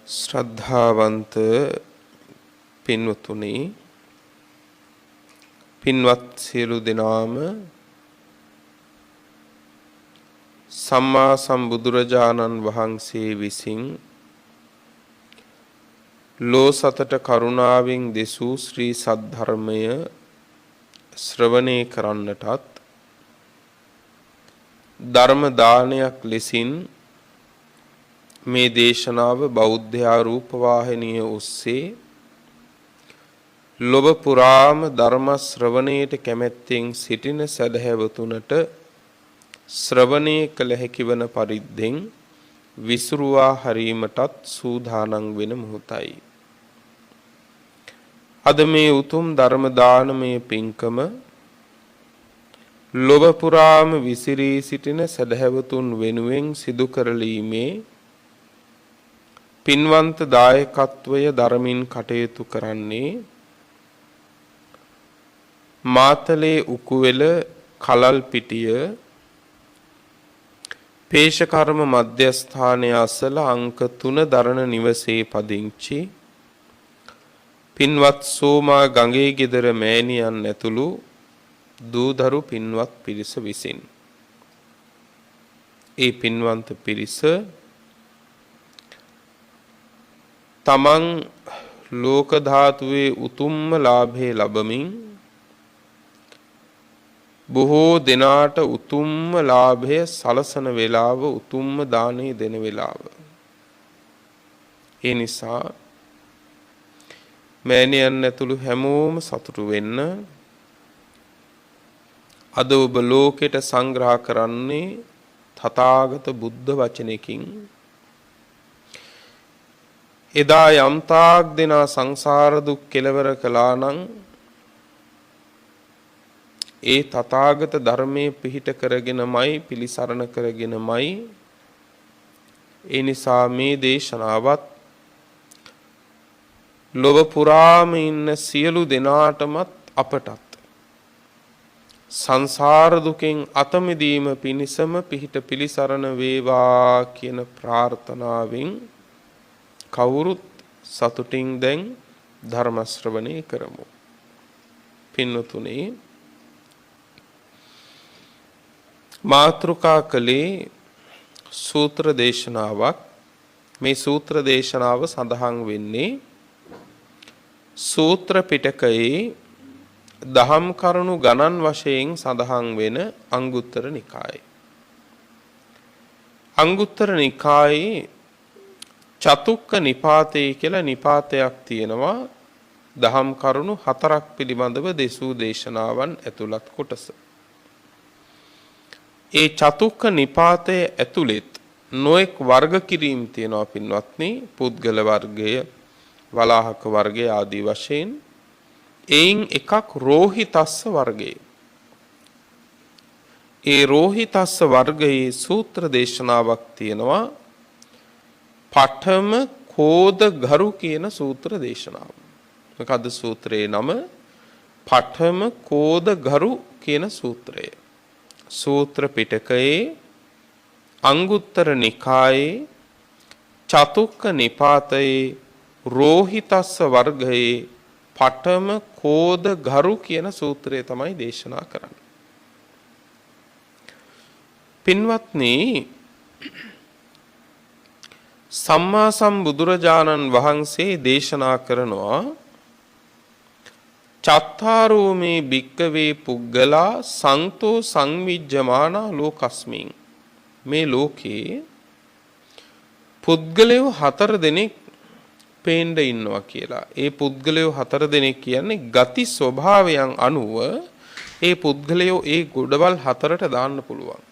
ශ්‍රද්ධාවන්ත පින්වතුනි, පින්වත් සියලු දෙනාම සම්මා සම්බුදුරජාණන් වහන්සේ විසින් ලෝ සතට කරුණාවෙන් දෙසූ ශ්‍රී සද්ධර්මය ශ්‍රවණය කරන්නටත් ධර්ම දානයක් ලෙසින් මේ දේශනාව බෞද්ධ රූපවාහිනිය ඔස්සේ ලොව පුරාම ධර්ම ශ්‍රවණයට කැමැත්තෙන් සිටින සදහැවතුනට ශ්‍රවණය කළ හැකි වන පරිද්දෙන් විසුරුවා හරීමටත් සූදානම් වෙන මොහොතයි. අද මේ උතුම් ධර්ම දානමය පින්කම ලොව පුරාම විසිරී සිටින සදහැවතුන් වෙනුවෙන් සිදු කරලීමේ පින්වන්ත දායකත්වය දරමින් කටයුතු කරන්නේ මාතලේ උකුවෙල කලල් පිටිය පේශකර්ම මධ්‍යස්ථානයේ අසල අංක 3 දරණ නිවසේ පදිංචි පින්වත් සෝමා ගඟේ ගෙදර මෑණියන් ඇතුළු දූදරු පින්වත් පිරිස විසින් ඒ පින්වන්ත පිරිස තමන් ලෝක ධාතුවේ උතුම්ම ලාභේ ලැබමින් බොහෝ දෙනාට උතුම්ම ලාභය සලසන වේලාව උතුම්ම දානේ දෙන වේලාව. ඒ නිසා මෑණියන් ඇතුළු හැමෝම සතුටු වෙන්න. අද ඔබ ලෝකෙට සංග්‍රහ කරන්නේ තථාගත බුද්ධ වචනයකින්. එදා යම්තාක් දෙනා සංසාර දුක් කෙලවර කළා නම් ඒ තථාගත ධර්මයේ පිහිට කරගෙනමයි පිළිසරණ කරගෙනමයි. ඒ නිසා මේ දේශනාවත් ලොව පුරාම ඉන්න සියලු දෙනාටමත් අපටත් සංසාර දුකෙන් අත මිදීම පිණිසම පිහිට පිළිසරණ වේවා කියන ප්‍රාර්ථනාවෙන් කවුරුත් සතුටින් දැන් ධර්ම ශ්‍රවණය කරමු. පින්වතුනි, මාතෘකා කළේ සූත්‍ර දේශනාවක්. මේ සූත්‍ර දේශනාව සඳහන් වෙන්නේ සූත්‍ර පිටකයේ දහම් කරුණු ගණන් වශයෙන් සඳහන් වෙන අංගුත්තර නිකායේ. අංගුත්තර නිකායේ චතුක්ක නිපාතේ කියලා නිපාතයක් තියෙනවා. දහම් කරුණු 4ක් පිළිබඳව දෙසූ දේශනාවන් ඇතුළත් කොටස. ඒ චතුක්ක නිපාතයේ ඇතුළෙත් නොඑක් වර්ග කිරීම් තියෙනවා පින්වත්නි. පුද්ගල වර්ගය, වලාහක වර්ගය ආදී වශයෙන්. එයින් එකක් රෝහිතස්ස වර්ගය. ඒ රෝහිතස්ස වර්ගයේ සූත්‍ර දේශනාවක් තියෙනවා. පඨම කෝද ගරු කියන සූත්‍ර දේශනාව. මොකද්ද සූත්‍රයේ නම? පඨම කෝද ගරු කියන සූත්‍රය. සූත්‍ර පිටකයේ අංගුත්තර නිකායේ චතුක්ක නිපාතයේ රෝහිතස්ස වර්ගයේ පඨම කෝද ගරු කියන සූත්‍රය තමයි දේශනා කරන්නේ. පින්වත්නි, සම්මා සම්බුදුරජාණන් වහන්සේ දේශනා කරනවා චත්තාරෝ මේ භික්කවේ පුග්ගලා සංතෝ සංවිජ්ජමානා ලෝකස්මින්. මේ ලෝකේ පුද්ගලයෝ 4 දෙනෙක් පේන්න ඉන්නවා කියලා. ඒ පුද්ගලයෝ 4 දෙනෙක් කියන්නේ ගති ස්වභාවයන් අනුව ඒ පුද්ගලයෝ ඒ ගොඩවල් 4ට දාන්න පුළුවන්.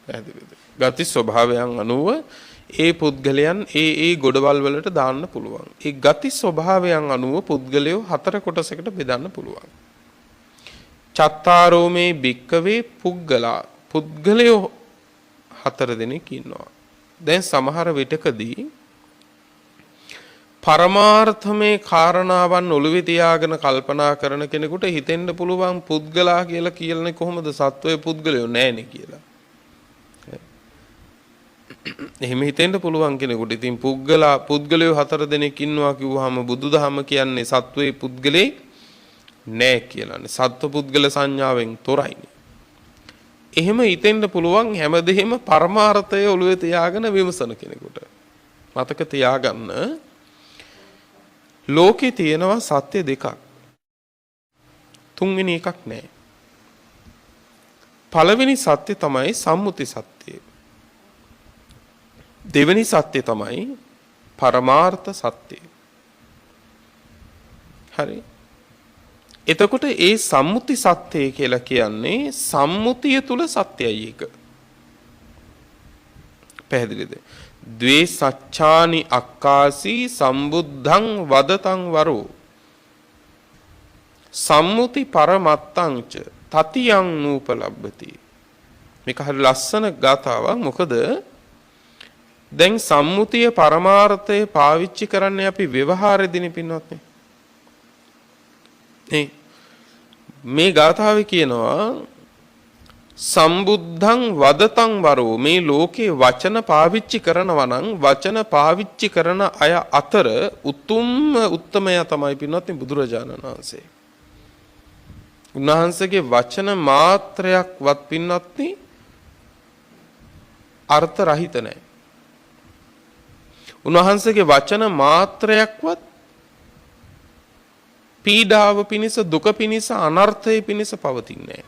පැහැදිලිද? ගති ස්වභාවයන් අනුව ඒ පුද්ගලයන් ඒ ගොඩවල් වලට දාන්න පුළුවන්. ඒ ගති ස්වභාවයන් අනුව පුද්ගලයෝ 4 කොටසකට බෙදන්න පුළුවන්. චත්තාරෝ මේ භික්කවේ පුග්ගලා. පුද්ගලයෝ 4 දෙනෙක් ඉන්නවා. දැන් සමහර විටකදී පරමාර්ථමේ කාරණාවන් ඔළුවේ තියාගෙන කල්පනා කරන කෙනෙකුට හිතෙන්න පුළුවන් පුද්ගලා කියලා කියන්නේ කොහොමද? සත්වයේ පුද්ගලයෝ නැහැනේ කියලා. එහෙම හිතෙන්න පුළුවන් කෙනෙකුට. ඉතින් පුද්ගලයෝ 4 දෙනෙක් ඉන්නවා කිව්වහම බුදුදහම කියන්නේ සත්වයේ පුද්ගලේ නෑ කියලානේ. සත්ව පුද්ගල සංඥාවෙන් තොරයිනේ. එහෙම හිතෙන්න පුළුවන් හැමදෙහිම පරමාර්ථය ඔළුවේ තියාගෙන විමසන කෙනෙකුට. මතක තියාගන්න ලෝකේ තියෙනවා සත්‍ය දෙකක්. තුන්වෙනි එකක් නෑ. පළවෙනි සත්‍ය තමයි සම්මුති සත්‍යය. දෙවෙනි සත්‍ය තමයි පරමාර්ථ සත්‍යය. හරි. එතකොට ඒ සම්මුති සත්‍යය කියලා කියන්නේ සම්මුතිය තුල සත්‍යයි එක. පැහැදිලිද? ද්වේ සච්ඡානි අක්කාසී සම්බුද්ධං වදතං වරෝ සම්මුති පරමත්තං ච තතියං නූපලබ්බති. මේක හරි ලස්සන ගාතාවක්. මොකද දැන් සම්මුතිය පරමාර්ථය පාවිච්චි කරන්නේ අපි ව්‍යවහාරෙදිනේ පින්වත්නි. මේ ගාථාවේ කියනවා සම්බුද්ධං වදතං වරෝ මේ ලෝකේ වචන පාවිච්චි කරනවා නම් වචන පාවිච්චි කරන අය අතර උත්තමයා තමයි පින්වත්නි බුදුරජාණන් වහන්සේ. උන්වහන්සේගේ වචන මාත්‍රයක්වත් පින්වත්නි අර්ථ රහිත නැහැ. උන්වහන්සේගේ වචන මාත්‍රයක්වත් පීඩාව පිණිස දුක පිණිස අනර්ථය පිණිස පවතින්නේ නැහැ.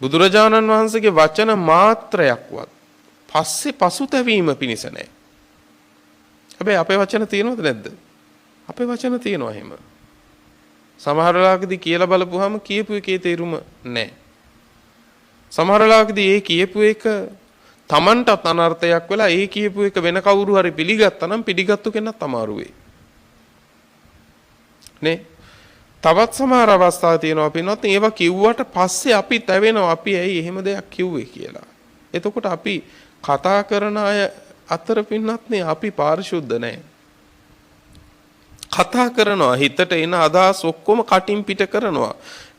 බුදුරජාණන් වහන්සේගේ වචන මාත්‍රයක්වත් පස්සේ පසුතැවීම පිණිස නැහැ. හැබැයි අපේ වචන තියෙනවද නැද්ද? අපේ වචන තියෙනවා එහෙම. සමහර වෙලාවකදී කියලා බලපුවාම කියපු එකේ තේරුම නැහැ. සමහර වෙලාවකදී ඒ කියපු එක Tamanටත් අනර්ථයක් වෙලා ඒ කියපු එක වෙන කවුරු හරි පිළිගත්තා නම් පිළිගත්තු කෙනත් අමාරු වෙයි. නේ? තවත් සමහර අවස්ථා තියෙනවා පින්වත් ඒවා කිව්වට පස්සේ අපි තැවෙනවා අපි ඇයි එහෙම දෙයක් කිව්වේ කියලා. එතකොට අපි කතා කරන අය අතර පින්වත් නේ අපි පාරිශුද්ධ නැහැ. කතා කරනවා හිතට එන අදහස් ඔක්කොම කටින් පිට කරනවා.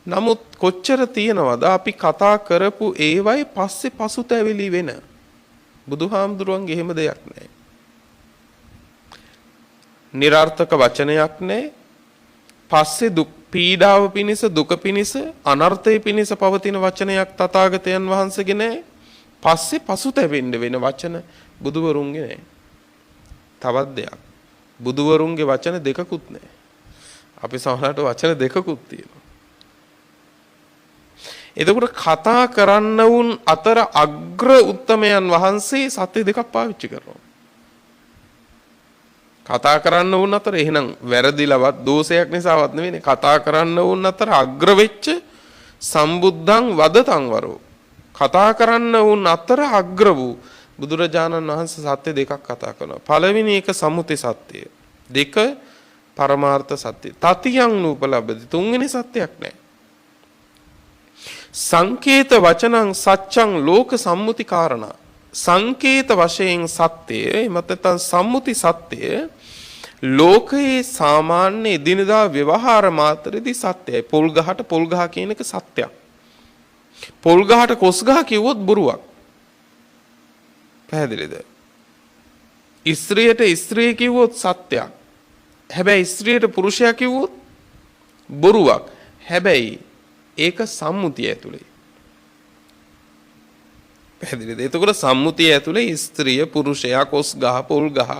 නමුත් කොච්චර තියනවද අපි කතා කරපු ඒවයි පස්සේ පසුතැවිලි වෙන. බුදුහාමුදුරුවන්ගේ එහෙම දෙයක් නැහැ. නිරර්ථක වචනයක් නැහැ. පස්සේ දුක් පීඩාව පිණිස දුක පිණිස අනර්ථය පිණිස පවතින වචනයක් තථාගතයන් වහන්සේගේ නැහැ. පස්සේ පසුතැවෙන්න වෙන වචන බුදුවරුන්ගේ නැහැ. තවත් දෙයක් බුදුවරුන්ගේ වචන දෙකකුත් නැහැ. අපි සමහරවිට වචන දෙකකුත් තියෙනවා. එතකොට කතා කරන්න වුන් අතර අග්‍ර උත්තමයන් වහන්සේ සත්‍ය දෙකක් පාවිච්චි කරනවා. කතා කරන්න වුන් අතර එහෙනම් වැරදිලවත් දෝෂයක් නිසාවත් නෙවෙයි කතා කරන්න වුන් අතර අග්‍ර වෙච්ච සම්බුද්ධං වදතං වරෝ කතා කරන්න වුන් අතර අග්‍ර වූ බුදුරජාණන් වහන්සේ සත්‍ය දෙකක් කතා කරනවා. පළවෙනි එක සම්මුති සත්‍යය. දෙක පරමාර්ථ සත්‍යය. තතියං නූපලබ්බති. තුන්වෙනි සත්‍යයක් නැහැ. සංකේත වචනං සච්ඡං ලෝක සම්මුති කාරණා. සංකේත වශයෙන් සත්‍යය එමත් නැත්නම් සම්මුති සත්‍යය ලෝකයේ සාමාන්‍ය එදිනදා ව්‍යවහාර මාත්‍රෙදී සත්‍යයි. පොල් ගහට පොල් ගහ කියන එක සත්‍යයක්. පොල් ගහට කොස් ගහ කිව්වොත් බොරුවක්. පැහැදිලිද? ස්ත්‍රියට ස්ත්‍රිය කිව්වොත් සත්‍යයක්. හැබැයි ස්ත්‍රියට පුරුෂයා කිව්වොත් බොරුවක්. හැබැයි ඒක සම්මුතිය ඇතුලේ. පැහැදිලිද? එතකොට සම්මුතිය ඇතුලේ ස්ත්‍රිය පුරුෂයා කොස් ගහ පොල් ගහ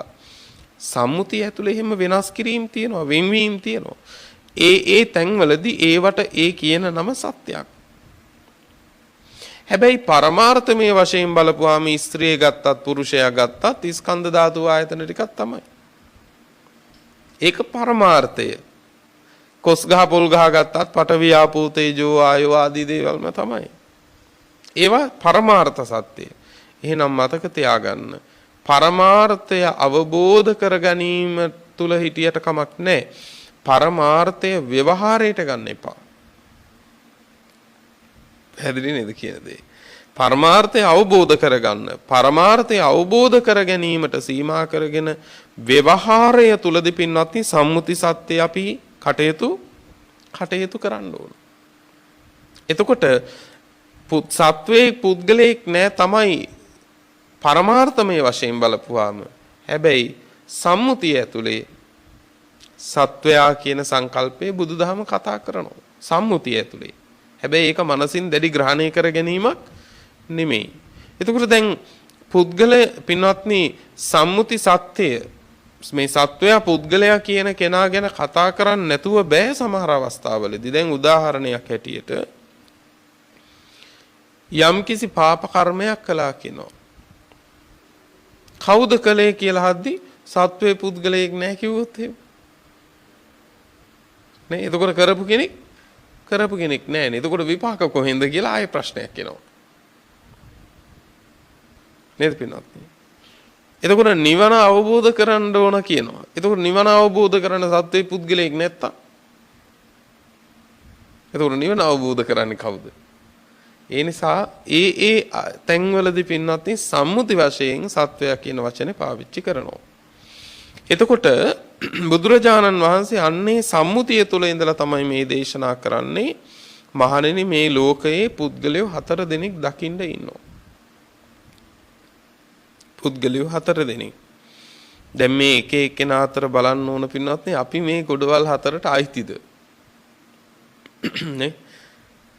සම්මුතිය ඇතුලේ එහෙම වෙනස් කිරීම තියෙනවා වෙන්වීම තියෙනවා. ඒ තැන්වලදී ඒවට ඒ කියන නම සත්‍යයක්. හැබැයි පරමාර්ථමය වශයෙන් බලපුවාම ස්ත්‍රිය ගත්තත් පුරුෂයා ගත්තත් ස්කන්ධ ධාතු ආයතන ටිකක් තමයි. ඒක පරමාර්ථය. කොස් ගහ පොල් ගහ ගත්තත් පඨවි ආපෝ තේජෝ ආයෝ ආදී දේවල්ම තමයි. ඒවා පරමාර්ථ සත්‍යය. එහෙනම් මතක තියාගන්න. පරමාර්ථය අවබෝධ කර ගැනීම තුල හිටියට කමක් නැහැ. පරමාර්ථය ව්‍යවහාරයට ගන්න එපා. පැහැදිලි නේද කියන දේ? පරමාර්ථය අවබෝධ කරගන්න. පරමාර්ථය අවබෝධ කර ගැනීමට සීමා කරගෙන ව්‍යවහාරය තුලදී පින්වත්නි සම්මුති සත්‍ය අපි කටයුතු කරන්න ඕන. එතකොට සත්වයේ පුද්ගලයෙක් නෑ තමයි පරමාර්ථමය වශයෙන් බලපුවාම. හැබැයි සම්මුතිය ඇතුලේ සත්වයා කියන සංකල්පයේ බුදුදහම කතා කරනවා. සම්මුතිය ඇතුලේ. හැබැයි ඒක මනසින් දැඩි ග්‍රහණය කර ගැනීමක් නෙමෙයි. එතකොට දැන් පුද්ගල පින්වත්නි සම්මුති සත්‍යය මේ සත්වයා පුද්ගලයා කියන කෙනා ගැන කතා කරන්න නැතුව බෑ සමහර අවස්ථාවලදී. දැන් උදාහරණයක් හැටියට යම්කිසි පාප කර්මයක් කළා කියනවා. කවුද කළේ කියලා හද්දි සත්වයේ පුද්ගලයෙක් නැහැ කිව්වොත් එහෙම. නේ එතකොට කරපු කෙනෙක් නැහැ නේ. එතකොට විපාක කොහෙන්ද කියලා ආයෙ ප්‍රශ්නයක් එනවා. නේද පින්වත්නි? එතකොට නිවන අවබෝධ කරගන්න ඕන කියනවා. එතකොට නිවන අවබෝධ කරන සත්වයේ පුද්ගලයෙක් නැත්තම් එතකොට නිවන අවබෝධ කරන්නේ කවුද? ඒ නිසා ඒ තැන්වලදී පින්වත්නි සම්මුති වශයෙන් සත්වයා කියන වචනේ පාවිච්චි කරනවා. එතකොට බුදුරජාණන් වහන්සේ අන්නේ සම්මුතිය තුළ ඉඳලා තමයි මේ දේශනා කරන්නේ. මහණෙනි මේ ලෝකයේ පුද්ගලයෝ 4 දෙනෙක් දකින්න ඉන්නවා. පුද්ගලයෝ 4 දෙනෙක්. දැන් මේ එක එක්කෙනා අතර බලන්න ඕන පින්වත්නි අපි මේ ගොඩවල් 4ට අයිතිද? නේ?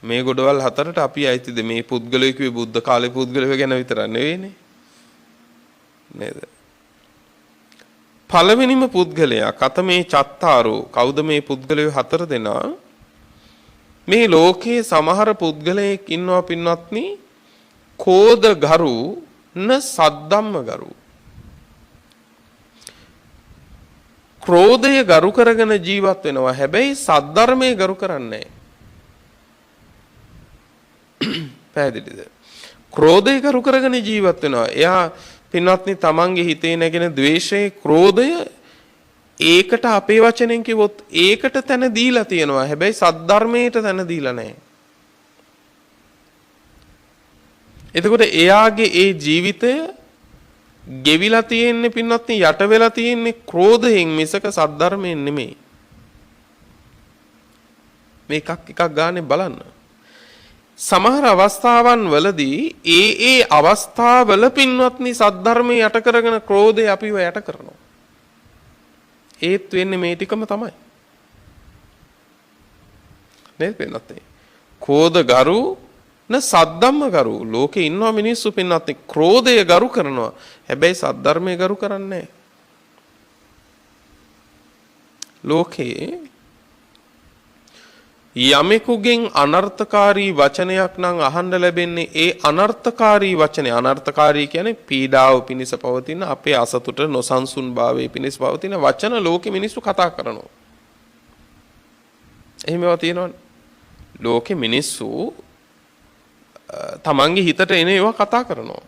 මේ ගොඩවල් 4ට අපි අයිතිද? මේ පුද්ගලයෝ කිව්වේ බුද්ධ කාලේ පුද්ගලයෝ ගැන විතරක් නෙවෙයිනේ. නේද? පළවෙනිම පුද්ගලයා කතමේ චත්තාරෝ කවුද මේ පුද්ගලයෝ 4 දෙනා? මේ ලෝකයේ සමහර පුද්ගලයෙක් ඉන්නවා පින්වත්නි කෝද ගරු න සද්දම්ම ගරු. ක්‍රෝධය ගරු කරගෙන ජීවත් වෙනවා. හැබැයි සද්ධර්මයේ ගරු කරන්නේ නැහැ. පැහැදිලිද? ක්‍රෝධය කරු කරගෙන ජීවත් වෙනවා. එයා පින්වත්නි තමන්ගේ හිතේ නැගෙන ද්වේෂයේ ක්‍රෝධය ඒකට අපේ වචනෙන් කිව්වොත් ඒකට තැන දීලා තියෙනවා. හැබැයි සද්ධර්මයට තැන දීලා නැහැ. එතකොට එයාගේ ඒ ජීවිතය ගෙවිලා තියෙන්නේ පින්වත්නි යට වෙලා තියෙන්නේ ක්‍රෝධයෙන් මිසක සද්ධර්මයෙන් නෙමෙයි. මේ එකක් ගානේ බලන්න. සමහර අවස්ථාවන් වලදී ඒ අවස්ථාවල පින්වත්නි සද්ධර්මයේ යට කරගෙන ක්‍රෝධය අපිව යට කරනවා. ඒත් වෙන්නේ මේ ටිකම තමයි. නේද පින්වත්නි? කෝධ ගරු න සද්දම්ම ගරු. ලෝකේ ඉන්නවා මිනිස්සු පින්වත්නි ක්‍රෝධය ගරු කරනවා. හැබැයි සද්ධර්මයේ ගරු කරන්නේ නැහැ. ලෝකේ යමෙකුගෙන් අනර්ථකාරී වචනයක් නම් අහන්න ලැබෙන්නේ ඒ අනර්ථකාරී වචනේ. අනර්ථකාරී කියන්නේ පීඩාව පිණිස පවතින අපේ අසතුට නොසන්සුන් භාවයේ පිණිස පවතින වචන ලෝකෙ මිනිස්සු කතා කරනවා. එහෙමව තියෙනවනේ. ලෝකෙ මිනිස්සු තමන්ගේ හිතට එන ඒවා කතා කරනවා.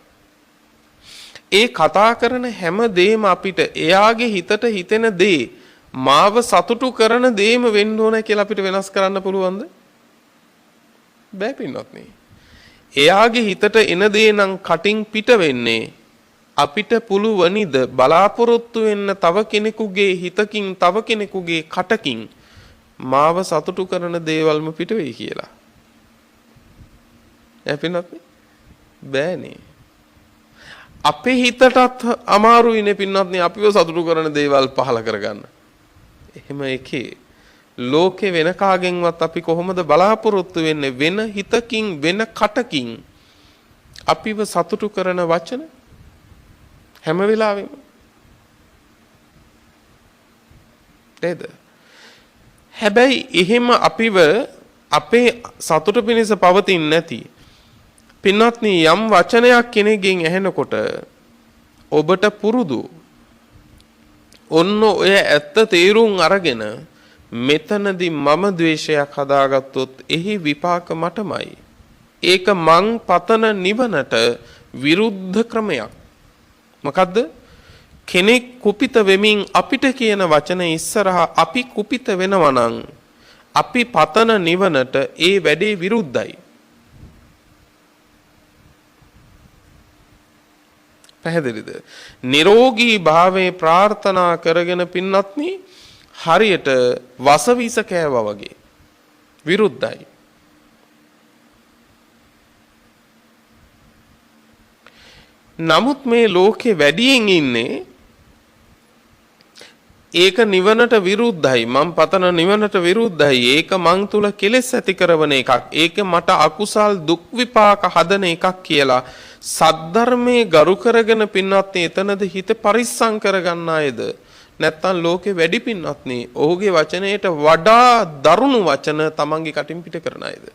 ඒ කතා කරන හැම දෙයක්ම අපිට එයාගේ හිතට හිතෙන දේ මාව සතුටු කරන දේම වෙන්න ඕන කියලා අපිට වෙනස් කරන්න පුළුවන්ද? බෑ පින්වත්නි. එයාගේ හිතට එන දේ නම් කටින් පිට වෙන්නේ අපිට පුළුවනිද බලාපොරොත්තු වෙන්න තව කෙනෙකුගේ හිතකින් තව කෙනෙකුගේ කටකින් මාව සතුටු කරන දේවල්ම පිට වෙයි කියලා. ඈ පින්වත්නි බෑනේ. අපේ හිතටත් අමාරුයිනේ පින්වත්නි අපිව සතුටු කරන දේවල් පහල කරගන්න. එහෙම එකේ ලෝකේ වෙන කාගෙන්වත් අපි කොහොමද බලාපොරොත්තු වෙන්නේ වෙන හිතකින් වෙන කටකින් අපිව සතුටු කරන වචන හැම වෙලාවෙම නේද? හැබැයි එහෙම අපිව අපේ සතුට පිණිස පවතින්නේ නැති පින්වත්නි යම් වචනයක් කෙනෙක්ගෙන් ඇහෙනකොට ඔබට පුරුදු ඔන්න ඔය ඇත්ත තේරුම් අරගෙන මෙතනදී මම ද්වේෂයක් හදාගත්තොත් එහි විපාක මටමයි. ඒක මං පතන නිවනට විරුද්ධ ක්‍රමයක්. මොකද්ද? කෙනෙක් කුපිත වෙමින් අපිට කියන වචන ඉස්සරහා අපි කුපිත වෙනවා නම් අපි පතන නිවනට ඒ වැඩේ විරුද්ධයි. පැහැදිලිද? නිරෝගී භාවයේ ප්‍රාර්ථනා කරගෙන පින්වත්නි හරියට වසවිස කෑවා වගේ විරුද්ධයි. නමුත් මේ ලෝකේ වැඩියෙන් ඉන්නේ ඒක නිවනට විරුද්ධයි. මම පතන නිවනට විරුද්ධයි. ඒක මං තුල කෙලෙස් ඇති කරන එකක්. ඒක මට අකුසල් දුක් විපාක හදන එකක් කියලා සද්ධර්මයේ ගරු කරගෙන පින්වත්නි එතනද හිත පරිස්සම් කරගන්න අයද නැත්තම් ලෝකේ වැඩි පින්වත්නි ඔහුගේ වචනයට වඩා දරුණු වචන තමන්ගේ කටින් පිට කරන අයද?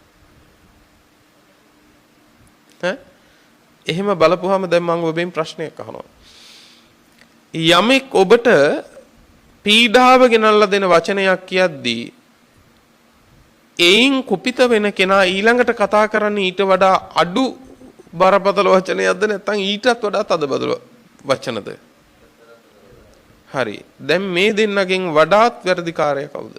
එහෙම බලපුවාම දැන් මම ඔබෙන් ප්‍රශ්නයක් අහනවා. යමෙක් ඔබට පීඩාව ගෙනල්ලා දෙන වචනයක් කියද්දී එයින් කුපිත වෙන කෙනා ඊළඟට කතා කරන්නේ ඊට වඩා අඩු බරපතල වචනයක්ද නැත්නම් ඊටත් වඩා තදබදල වචනද? හරි. දැන් මේ දෙන්නගෙන් වඩාත් වැරදිකාරය කවුද?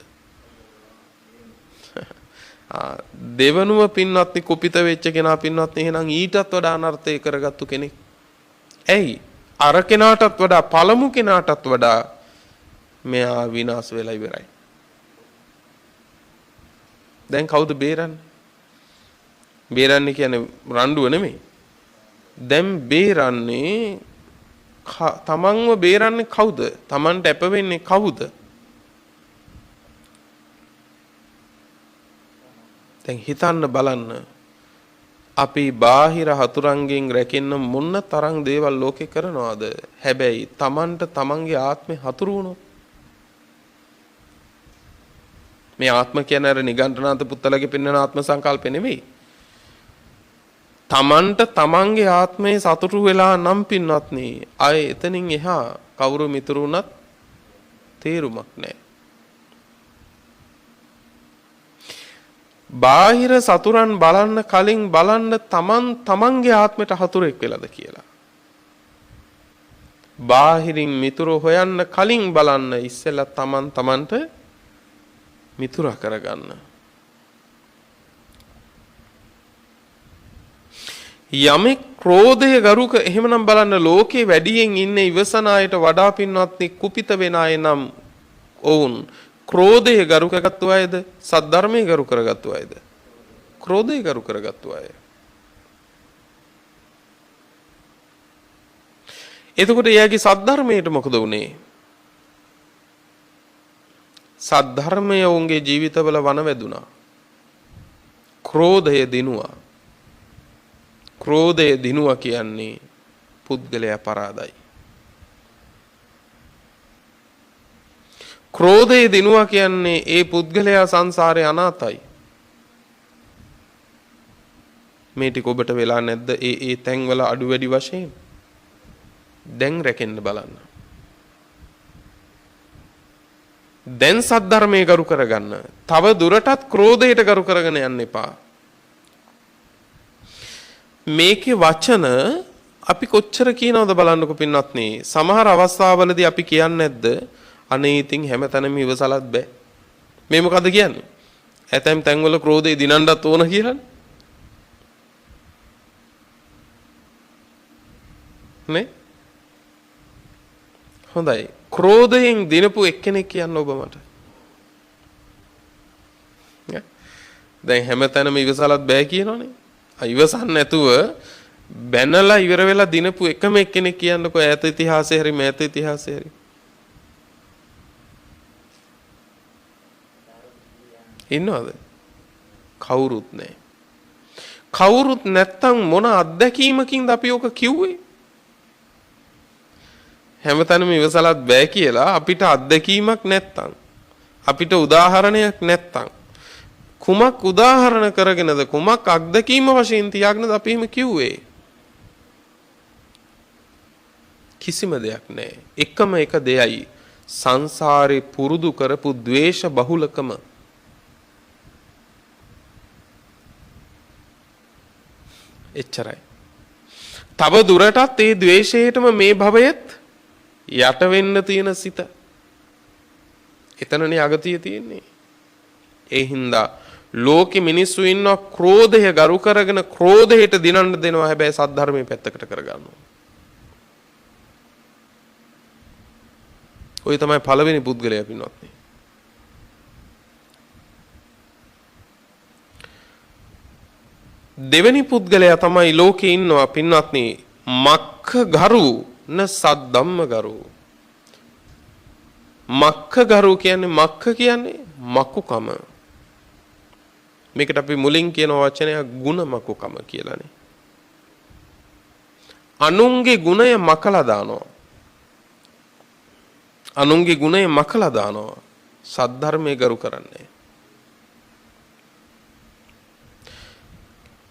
දෙවනුව පින්වත්නි කුපිත වෙච්ච කෙනා පින්වත්නි එහෙනම් ඊටත් වඩා අනර්ථය කරගත්තු කෙනෙක්. ඇයි? අර කෙනාටත් වඩා පළමු කෙනාටත් වඩා මෙයා විනාශ වෙලා ඉවරයි. දැන් කවුද බේරන්නේ? බේරන්නේ කියන්නේ රණ්ඩුව නෙමෙයි. දැන් බේරන්නේ තමන්ව බේරන්නේ කවුද? තමන්ට අප වෙන්නේ කවුද? දැන් හිතන්න බලන්න. අපි බාහිර හතුරන්ගෙන් රැකෙන්න මොන තරම් දේවල් ලෝකේ කරනවද? හැබැයි තමන්ට තමන්ගේ ආත්මේ හතුරු වුණොත් මේ ආත්ම කියන්නේ අර නිගණ්ඨනාත පුත්තලගේ පෙන්වන ආත්ම සංකල්ප නෙවෙයි. තමන්ට තමන්ගේ ආත්මයේ සතුටු වෙලා නම් පින්වත්නි අය එතනින් එහා කවුරු මිතුරු වුණත් තේරුමක් නැහැ. බාහිර සතුරන් බලන්න කලින් බලන්න තමන්ගේ ආත්මයට හතුරෙක් වෙලාද කියලා. බාහිරින් මිතුරු හොයන්න කලින් බලන්න ඉස්සෙල්ලා තමන්ට මිතුරා කරගන්න. යමෙක් ක්‍රෝධය ගරුක එහෙමනම් බලන්න ලෝකේ වැඩියෙන් ඉන්නේ ඉවසන අයට වඩා පින්වත්නි කුපිත වෙන අය නම් ඔවුන් ක්‍රෝධය ගරු කරගත්තු අයද සද්ධර්මයේ ගරු කරගත්තු අයද? ක්‍රෝධය ගරු කරගත්තු අය. එතකොට එයාගේ සද්ධර්මයට මොකද වුනේ? සද්ධර්මය ඔවුන්ගේ ජීවිතවල වනවැදුනා. ක්‍රෝධය දිනුවා. ක්‍රෝධය දිනුවා කියන්නේ පුද්ගලයා පරාදයි. ක්‍රෝධය දිනුවා කියන්නේ ඒ පුද්ගලයා සංසාරේ අනාතයි. මේ ටික ඔබට වෙලා නැද්ද? ඒ තැන්වල අඩු වැඩි වශයෙන් දැන් රැකෙන්න බලන්න. දැන් සද්ධර්මයේ ගරු කරගන්න. තව දුරටත් ක්‍රෝධයට ගරු කරගෙන යන්න එපා. මේකේ වචන අපි කොච්චර කියනවද බලන්නකො පින්වත්නි. සමහර අවස්ථාවලදී අපි කියන්නේ නැද්ද? අනේ ඉතින් හැමතැනම ඉවසලත් බෑ. මේ මොකද කියන්නේ? ඇතැම් තැන්වල ක්‍රෝධය දිනන්නත් ඕන කියලානේ. නේ? හොඳයි. ක්‍රෝධයෙන් දිනපු එක්කෙනෙක් කියන්න ඔබ මට. දැන් හැමතැනම ඉවසලත් බෑ කියනවනේ. ඉවසන්න නැතුව බැනලා ඉවර වෙලා දිනපු එකම එක්කෙනෙක් කියන්නකෝ ඈත ඉතිහාසයේ හරි මෑත ඉතිහාසයේ හරි. ඉන්නවද? කවුරුත් නැහැ. කවුරුත් නැත්තම් මොන අත්දැකීමකින්ද අපි ඔක කිව්වේ? හැමතැනම ඉවසලත් බෑ කියලා අපිට අත්දැකීමක් නැත්තම් අපිට උදාහරණයක් නැත්තම් කුමක් උදාහරණ කරගෙනද කුමක් අත්දැකීම වශයෙන් තියාගෙනද අපි එහෙම කිව්වේ? කිසිම දෙයක් නැහැ. එකම එක දෙයයි සංසාරේ පුරුදු කරපු ද්වේෂ බහුලකම. එච්චරයි. තව දුරටත් ඒ ද්වේෂයටම මේ භවයේත් යට වෙන්න තියෙන සිත. එතනනේ අගතිය තියෙන්නේ. ඒ හින්දා ලෝකෙ මිනිස්සු ඉන්නවා ක්‍රෝධය ගරු කරගෙන ක්‍රෝධයට දිනන්න දෙනවා. හැබැයි සද්ධර්මයේ පැත්තකට කරගන්නවා. ඔය තමයි පළවෙනි පුද්ගලයා පින්වත්නි. දෙවෙනි පුද්ගලයා තමයි ලෝකේ ඉන්නවා පින්වත්නි මක්ඛ ගරු න සද්ධම්ම ගරු. මක්ඛ ගරු කියන්නේ මක්ඛ කියන්නේ මකුකම. මේකට අපි මුලින් කියන වචනය ಗುಣ මකුකම කියලානේ. අනුන්ගේ ගුණය මකලා දානවා. අනුන්ගේ ගුණය මකලා දානවා. සද්ධර්මයේ ගරු කරන්නේ.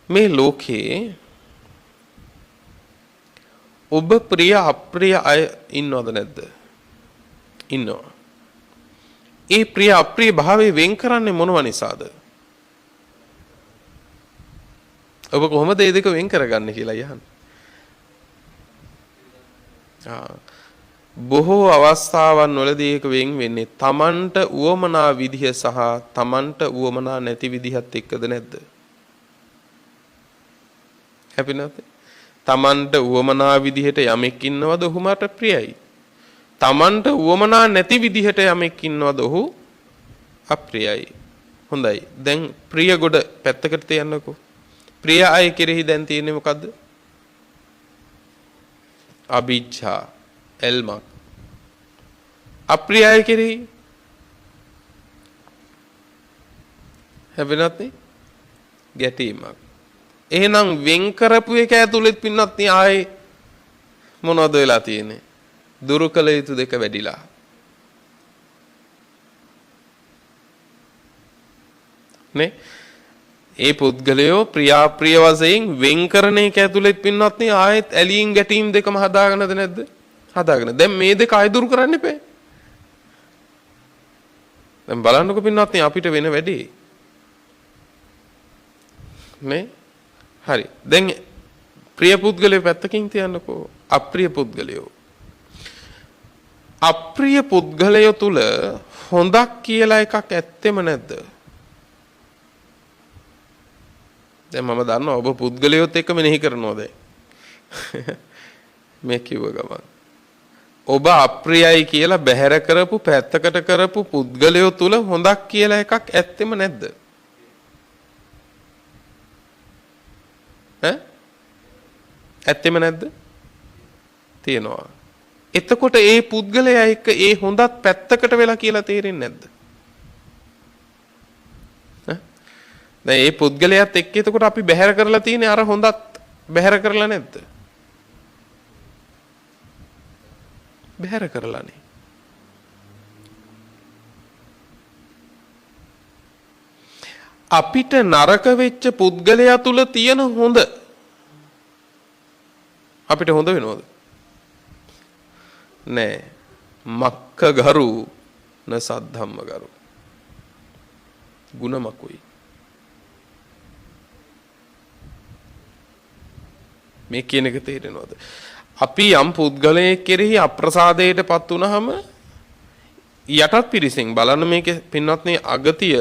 මේ ලෝකේ ඔබ ප්‍රිය අප්‍රිය අය ඉන්නවද නැද්ද? ඉන්නවා. ඒ ප්‍රිය අප්‍රිය භාවයේ වෙන් කරන්නේ මොනව නිසාද? ඔබ කොහොමද මේ දෙක වෙන් කරගන්නේ කියලා යහන්න. බොහෝ අවස්ථාවන් වලදී ඒක වෙන් වෙන්නේ තමන්ට උවමනා විදිහ සහ තමන්ට උවමනා නැති විදිහත් එක්කද නැද්ද? හැපි නැත්ද? තමන්ට උවමනා විදිහට යමෙක් ඉන්නවද ඔහු මට ප්‍රියයි. තමන්ට උවමනා නැති විදිහට යමෙක් ඉන්නවද ඔහු අප්‍රියයි. හොඳයි. දැන් ප්‍රිය ගොඩ පැත්තකට තියන්නකෝ. ප්‍රිය අය කෙරෙහි දැන් තියෙන්නේ මොකද්ද? අභිච්ඡා, එල්මක්. අප්‍රිය අය කෙරෙහි හැබැයි නැත්නේ ගැටීමක්. එහෙනම් වෙන් කරපු එක ඇතුළෙත් පින්නත් නේ ආයේ මොනවද වෙලා තියෙන්නේ? දුරු කළ යුතු දෙක වැඩිලා. නේ? ඒ පුද්ගලයෝ ප්‍රියාප්‍රිය වශයෙන් වෙන් කරන එක ඇතුළෙත් පින්නත් නේ ආයෙත් ඇලීම් ගැටීම් දෙකම හදාගෙනද නැද්ද? හදාගෙන. දැන් මේ දෙක ආයෙ දුරු කරන්න එපා. දැන් බලන්නකො පින්නත් නේ අපිට වෙන වැඩේ. නේ? හරි. දැන් ප්‍රිය පුද්ගලයෝ පැත්තකින් තියන්නකෝ. අප්‍රිය පුද්ගලයෝ. අප්‍රිය පුද්ගලයෝ තුල හොඳක් කියලා එකක් ඇත්තෙම නැද්ද? දැන් මම දන්නවා ඔබ පුද්ගලයොත් එක්ක මෙනෙහි කරනවා දැන්. මේ කිව්ව ගමන්. ඔබ අප්‍රියයි කියලා බැහැර කරපු පැත්තකට කරපු පුද්ගලයෝ තුල හොඳක් කියලා එකක් ඇත්තෙම නැද්ද? ඇත්තෙම නැද්ද? තියෙනවා. එතකොට ඒ පුද්ගලයා එක්ක ඒ හොඳත් පැත්තකට වෙලා කියලා තේරෙන්නේ නැද්ද? දැන් ඒ පුද්ගලයාත් එක්ක එතකොට අපි බැහැර කරලා තියෙන්නේ අර හොඳත් බැහැර කරලා නැද්ද? බැහැර කරලානේ. අපිට නරක වෙච්ච පුද්ගලයා තුල තියෙන හොඳ අපිට හොඳ වෙනවද? නෑ. මක්ක ගරු න සද්ධම්ම ගරු. ගුණමකුයි. මේ කියන එක තේරෙනවද? අපි යම් පුද්ගලයෙක් කෙරෙහි අප්‍රසාදයටපත් වුනහම යටත් පිරිසෙන් බලන්න මේකේ පින්වත්නි අගතිය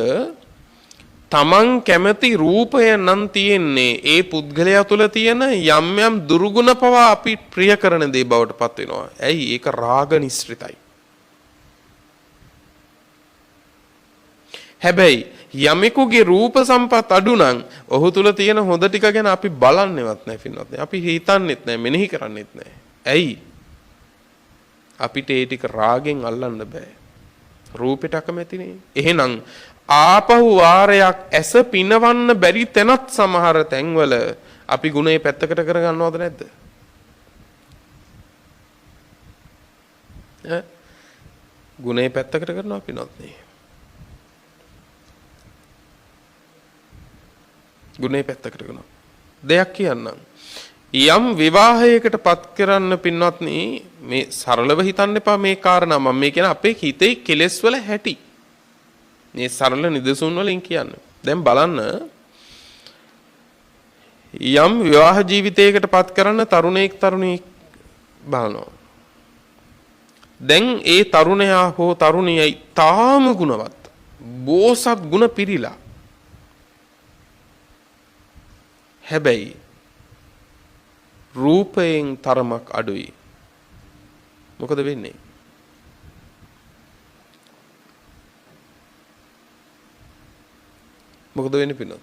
තමන් කැමති රූපය නම් තියෙන්නේ ඒ පුද්ගලයා තුළ තියෙන යම් යම් දුර්ගුණ පවා අපි ප්‍රිය කරන දේ බවට පත් වෙනවා. ඇයි? ඒක රාග නිස්ෘතයි. හැබැයි යමෙකුගේ රූප සම්පත් අඩු නම් ඔහු තුල තියෙන හොඳ ටික ගැන අපි බලන්නේවත් නැහැ පින්වත්නි. අපි හිතන්නේත් නැහැ, මෙනෙහි කරන්නේත් නැහැ. ඇයි? අපිට ඒ ටික රාගෙන් අල්ලන්න බෑ. රූපෙට අකමැතිනේ. එහෙනම් ආපහු වාරයක් ඇස පිනවන්න බැරි තැනත් සමහර තැන්වල අපි ගුණේ පැත්තකට කරගන්නවද නැද්ද? ගුණේ පැත්තකට කරනවා පින්වත්නි. ගුණේ පැත්තකට කරනවා. දෙයක් කියන්නම්. යම් විවාහයකට පත් කරන්න පින්වත්නි මේ සරලව හිතන්න එපා මේ කාරණා. මම මේ කියන අපේ හිතේ කෙලෙස් වල හැටි. මේ සරල නිදසුන් වලින් කියන්නේ. දැන් බලන්න යම් විවාහ ජීවිතයකට පත් කරන්න තරුණයෙක් තරුණියක් බලනවා. දැන් ඒ තරුණයා හෝ තරුණියයි තාම ගුණවත්. බෝසත් ගුණ පිරීලා. හැබැයි රූපයෙන් තරමක් අඩුයි. මොකද වෙන්නේ? මොකද වෙන්නේ පින්නත්?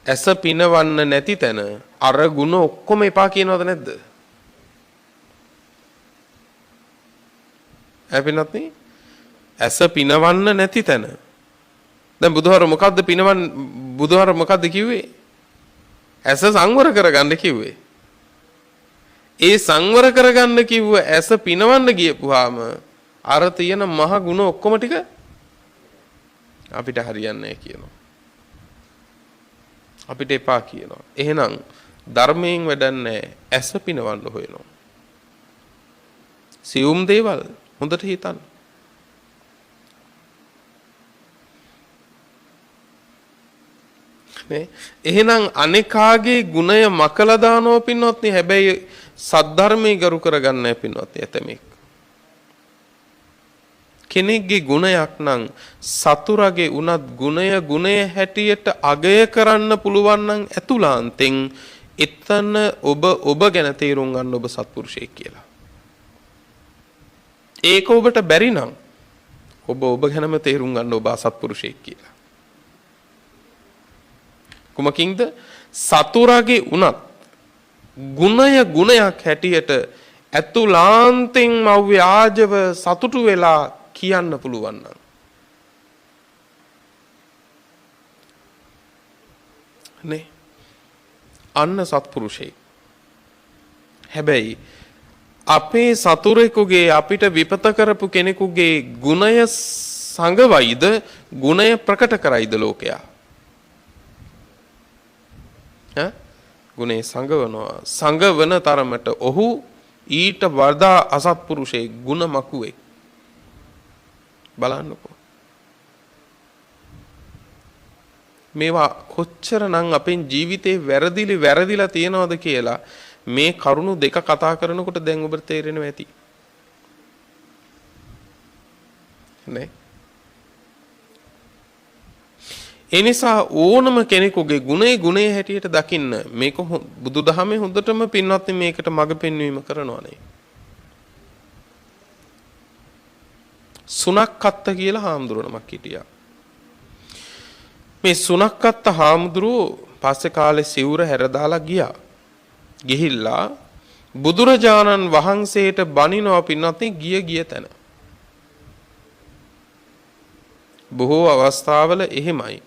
ඇස පිනවන්න නැති තැන අර ಗುಣ ඔක්කොම එපා කියනවද නැද්ද? අපිනත් නේ ඇස පිනවන්න නැති තැන. දැන් බුදුහාර මොකද්ද කිව්වේ? ඇස සංවර කරගන්න කිව්වේ. ඒ සංවර කරගන්න කිව්ව ඇස පිනවන්න ගියපුවාම අර තියෙන මහ ಗುಣ ඔක්කොම ටික අපිට හරියන්නේ නැහැ කියනවා. අපිට එපා කියනවා. එහෙනම් ධර්මයෙන් වැඩක් නැහැ. ඇස පිනවන්න හොයනවා. සියුම් දේවල් හොඳට හිතන්න. නේ? එහෙනම් අනිකාගේ ගුණය මකලා දානව පින්වත් නේ. හැබැයි සද්ධර්මයේ ගරු කරගන්න නැහැ පින්වත් නේ ඇතමෙක්. කෙනෙක්ගේ ගුණයක් නම් සතුරගේ උනත් ගුණය හැටියට අගය කරන්න පුළුවන් නම් ඇතුළාන්තෙන් එතන ඔබ ගැන තේරුම් ගන්න ඔබ සත්පුරුෂයෙක් කියලා. ඒක ඔබට බැරි නම් ඔබ ගැනම තේරුම් ගන්න ඔබ අසත්පුරුෂයෙක් කියලා. කුමකින්ද? සතුරගේ උනත් ගුණයක් හැටියට ඇතුළාන්තෙන් අව්‍යාජව සතුටු වෙලා කියන්න පුළුවන් නම් නේ අන්න සත්පුරුෂයෙක්. හැබැයි අපේ සතුරෙකුගේ අපිට විපත කරපු කෙනෙකුගේ ගුණය සංගවයිද ගුණය ප්‍රකට කරයිද ලෝකයා? ගුණේ සංගවනවා. සංගවන තරමට ඔහු ඊට වඩා අසත්පුරුෂයෙක් ගුණ මකුවෙක්. බලන්නකෝ. මේවා කොච්චරනම් අපෙන් ජීවිතේ වැරදිලා තියෙනවද කියලා මේ කරුණු දෙක කතා කරනකොට දැන් ඔබට තේරෙනවා ඇති. නේ? ඒ නිසා ඕනම කෙනෙකුගේ ගුණේ හැටියට දකින්න මේක බුදුදහමේ හොඳටම පින්වත් මේකට මඟ පෙන්වීම කරනවානේ. සුනක්කත්ත කියලා හාමුදුරුවනමක් හිටියා. මේ සුනක්කත්ත හාමුදුරුවෝ පස්සේ කාලේ සිවුර හැරදාලා ගියා. ගිහිල්ලා බුදුරජාණන් වහන්සේට බණිනවා පින්වත් ගිය තැන. බොහෝ අවස්ථාවල එහෙමයි.